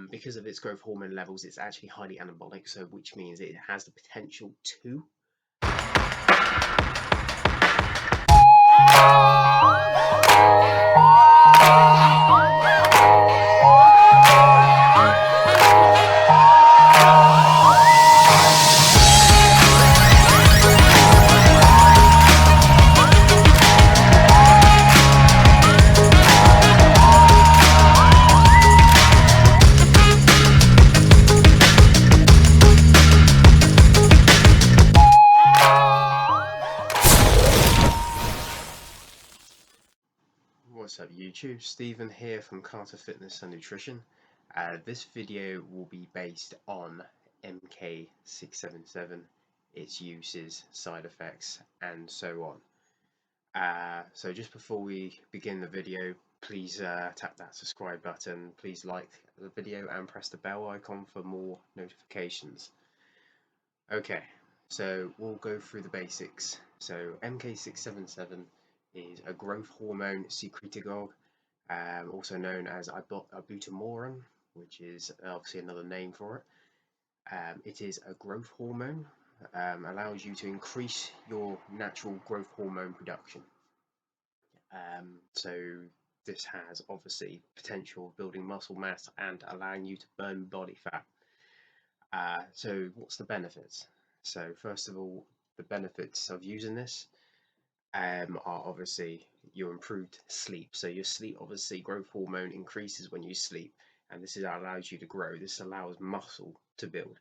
because of its growth hormone levels, it's actually highly anabolic, so which means it has the potential to What's up YouTube, Stephen here from Carter Fitness and Nutrition. This video will be based on MK677, its uses, side effects and so on. So just before we begin the video, please tap that subscribe button, please like the video and press the bell icon for more notifications. Okay, so we'll go through the basics. So MK677 is a growth hormone secretagogue, also known as Ibutamoren, which is obviously another name for it. It is a growth hormone, allows you to increase your natural growth hormone production. So this has obviously potential of building muscle mass and allowing you to burn body fat. So what's the benefits? So first of all, the benefits of using this are obviously your improved sleep. So your sleep, obviously growth hormone increases when you sleep, and this allows you to grow. This allows muscle to build.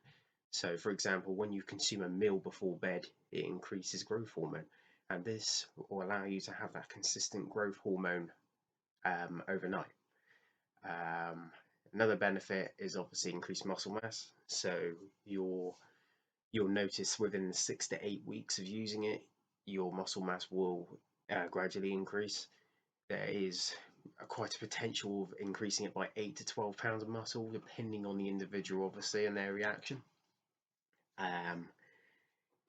So for example, when you consume a meal before bed, it increases growth hormone, and this will allow you to have that consistent growth hormone overnight. Another benefit is obviously increased muscle mass. So you'll notice within 6 to 8 weeks of using it, your muscle mass will gradually increase. There is quite a potential of increasing it by 8 to 12 pounds of muscle, depending on the individual, obviously, and their reaction.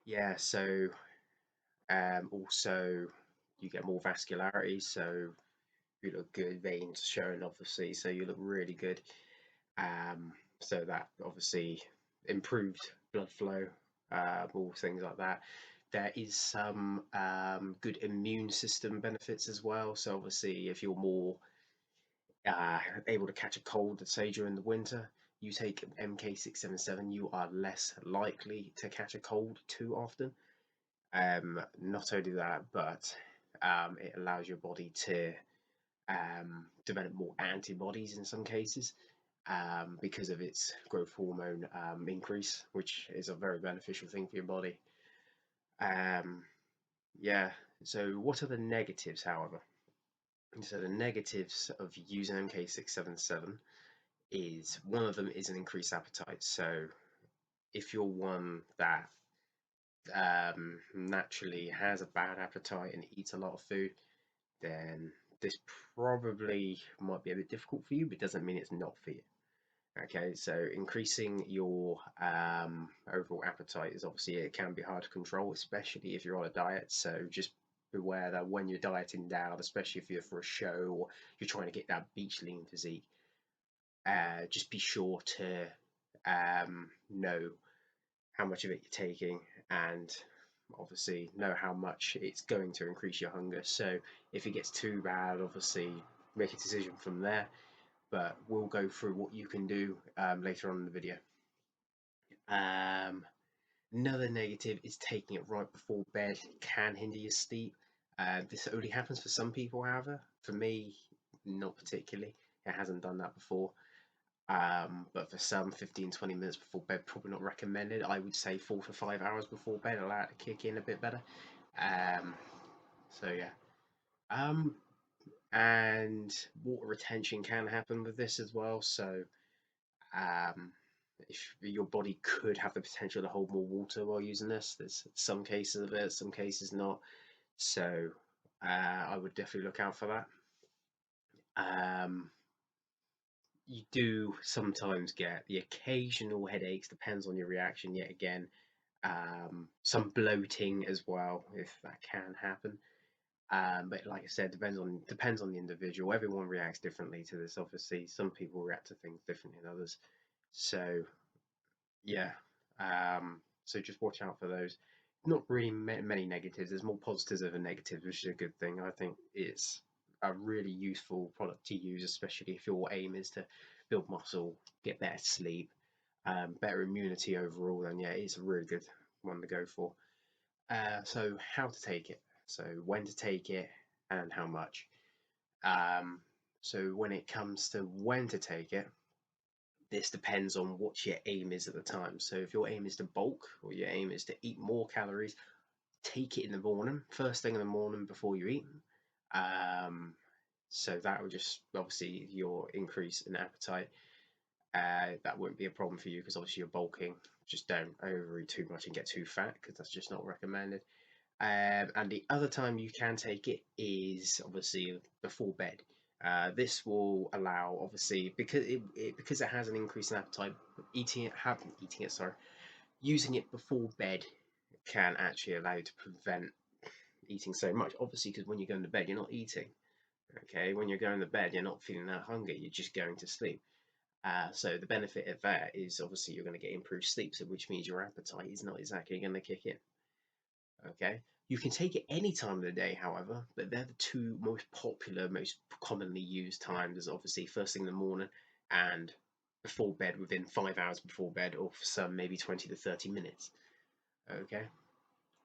Yeah, so also you get more vascularity, so you look good, veins showing, obviously, so you look really good. So that obviously improved blood flow, all things like that. There is some good immune system benefits as well. So obviously, if you're more able to catch a cold, say during the winter, you take MK677, you are less likely to catch a cold too often. Not only that, but it allows your body to develop more antibodies in some cases, because of its growth hormone increase, which is a very beneficial thing for your body. Yeah, so what are the negatives, however? So the negatives of using MK677 is, one of them is an increased appetite. So if you're one that naturally has a bad appetite and eats a lot of food, then this probably might be a bit difficult for you, but it doesn't mean it's not for you. Okay, so increasing your overall appetite is obviously, it can be hard to control, especially if you're on a diet. So just beware that when you're dieting down, especially if you're for a show or you're trying to get that beach lean physique, just be sure to know how much of it you're taking, and obviously know how much it's going to increase your hunger. So if it gets too bad, obviously make a decision from there. But we'll go through what you can do later on in the video. Another negative is taking it right before bed can hinder your sleep. This only happens for some people, however. For me, not particularly. It hasn't done that before. But for some, 15-20 minutes before bed, probably not recommended. I would say 4 to 5 hours before bed, allow it to kick in a bit better. So yeah. And water retention can happen with this as well. So if your body could have the potential to hold more water while using this, there's some cases of it, some cases not. So I would definitely look out for that. You do sometimes get the occasional headaches, depends on your reaction yet again. Some bloating as well, if that can happen. But like I said, depends on the individual. Everyone reacts differently to this. Obviously, some people react to things differently than others. So yeah, so just watch out for those. Not really many negatives. There's more positives than negatives, which is a good thing. I think it's a really useful product to use, especially if your aim is to build muscle, get better sleep, better immunity overall. Then yeah, it's a really good one to go for. So how to take it? So when to take it and how much? Um, so when it comes to when to take it, this depends on what your aim is at the time. So if your aim is to bulk or your aim is to eat more calories, take it in the morning, first thing in the morning before you eat. Um, so that will just obviously your increase in appetite. That wouldn't be a problem for you because obviously you're bulking. Just don't overeat too much and get too fat because that's just not recommended. And the other time you can take it is obviously before bed. This will allow, obviously, because it has an increase in appetite, using it before bed can actually allow you to prevent eating so much. Obviously, because when you're going to bed, you're not eating. Okay, when you're going to bed, you're not feeling that hunger. You're just going to sleep. So the benefit of that is obviously you're going to get improved sleep, so which means your appetite is not exactly going to kick in. Okay, you can take it any time of the day, however, but they're the two most popular, most commonly used times. Is obviously first thing in the morning and before bed, within 5 hours before bed, or for some maybe 20 to 30 minutes. Okay,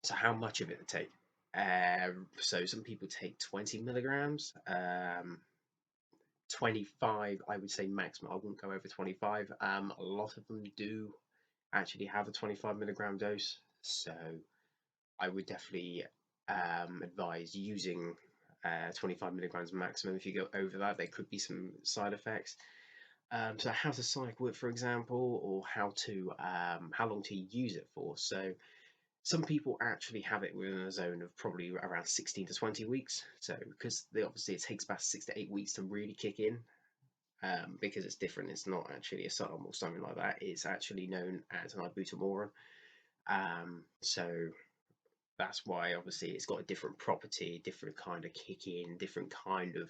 so how much of it to take? So some people take 20 milligrams, 25, I would say maximum. I wouldn't go over 25. A lot of them do actually have a 25 milligram dose, so I would definitely advise using 25 milligrams maximum. If you go over that, there could be some side effects. So how to cycle it, for example, or how long to use it for. So some people actually have it within a zone of probably around 16 to 20 weeks. So because obviously it takes about 6 to 8 weeks to really kick in. Because it's different, it's not actually a SARM or something like that. It's actually known as an Ibutamoren. So that's why obviously it's got a different property, different kind of kick in, different kind of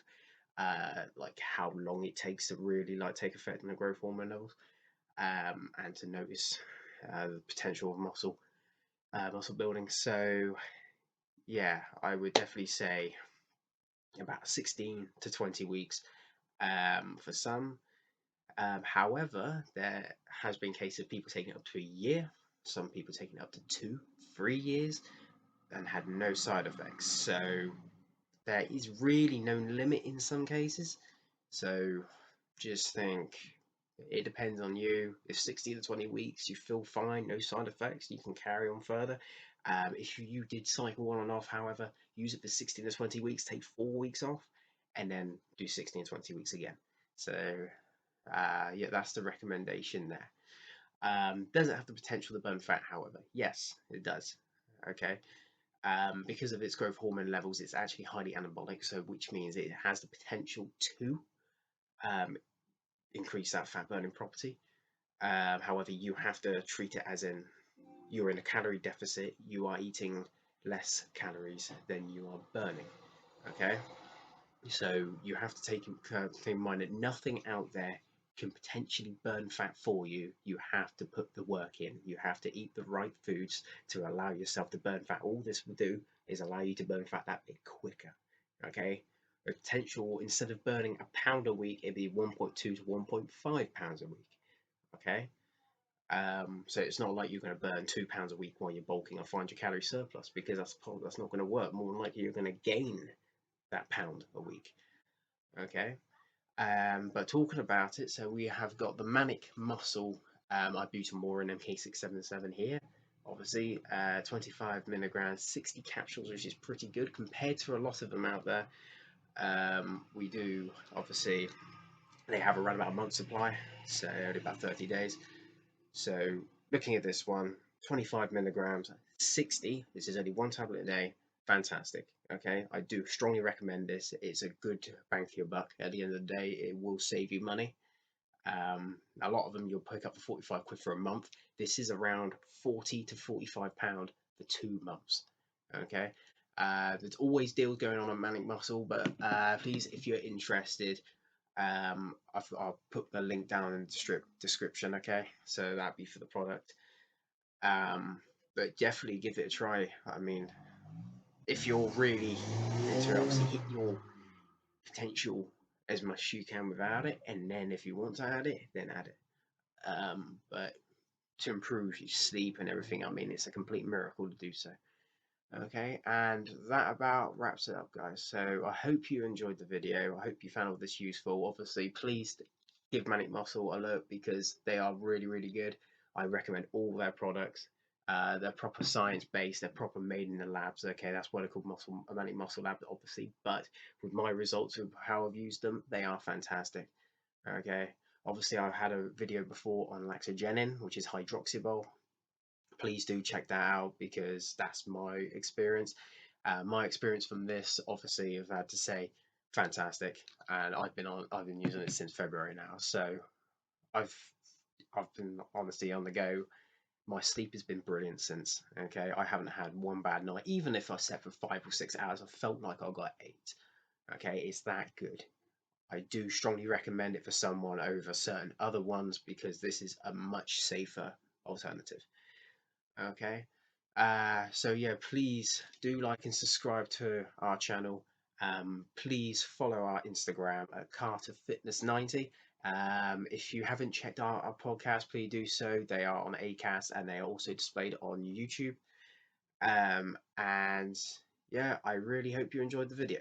like how long it takes to really like take effect on the growth hormone levels, and to notice the potential of muscle building. So yeah, I would definitely say about 16 to 20 weeks for some. However, there has been cases of people taking up to a year, some people taking up to 2, 3 years, and had no side effects. So there is really no limit in some cases. So just think it depends on you. If 16 to 20 weeks you feel fine, no side effects, you can carry on further. If you did cycle on and off, however, use it for 16 to 20 weeks, take 4 weeks off, and then do 16 to 20 weeks again. So yeah, that's the recommendation there. Does it have the potential to burn fat, however? Yes, it does. Okay. Because of its growth hormone levels, it's actually highly anabolic, so which means it has the potential to um, increase that fat burning property. However, you have to treat it as in you're in a calorie deficit, you are eating less calories than you are burning. Okay, so you have to take in mind that nothing out there can potentially burn fat for you. You have to put the work in. You have to eat the right foods to allow yourself to burn fat. All this will do is allow you to burn fat that bit quicker. Okay, the potential, instead of burning a pound a week, it'd be 1.2 to 1.5 pounds a week. Okay, so it's not like you're going to burn 2 pounds a week while you're bulking or find your calorie surplus, because that's not going to work. More than likely, you're going to gain that pound a week. Okay, but talking about it, so we have got the Manic Muscle Ibutamoren MK677 here. Obviously, 25 milligrams, 60 capsules, which is pretty good compared to a lot of them out there. We do, obviously, they have around about a month supply, so only about 30 days. So looking at this one, 25 milligrams, 60. This is only one tablet a day. Fantastic. Okay, I do strongly recommend this. It's a good bang for your buck. At the end of the day, it will save you money. A lot of them you'll pick up for 45 quid for a month. This is around 40 to 45 pound for 2 months. Okay, There's always deals going on Manic Muscle, but please, if you're interested, I'll put the link down in the description. Okay, so that'd be for the product. Um, but definitely give it a try. I mean, if you're really into it, obviously hit your potential as much as you can without it, and then if you want to add it, then add it. But to improve your sleep and everything, I mean, it's a complete miracle to do so. Okay, and that about wraps it up, guys. So I hope you enjoyed the video. I hope you found all this useful. Obviously, please give Manic Muscle a look because they are really, really good. I recommend all their products. They're proper science based. They're proper made in the labs. Okay, that's why they're called Manic Muscle Lab, obviously. But with my results of how I've used them, they are fantastic. Okay, obviously I've had a video before on laxogenin, which is hydroxybol. Please do check that out because that's my experience. My experience from this, obviously, I've had to say, fantastic, and I've been using it since February now. So I've I've been honestly on the go. My sleep has been brilliant since. Okay, I haven't had one bad night. Even if I slept for 5 or 6 hours, I felt like I got 8. Okay, it's that good. I do strongly recommend it for someone over certain other ones because this is a much safer alternative. Okay. So yeah, please do like and subscribe to our channel. Please follow our Instagram at Carter Fitness 90. If you haven't checked out our podcast, please do so. They are on Acast and they are also displayed on YouTube. And yeah, I really hope you enjoyed the video.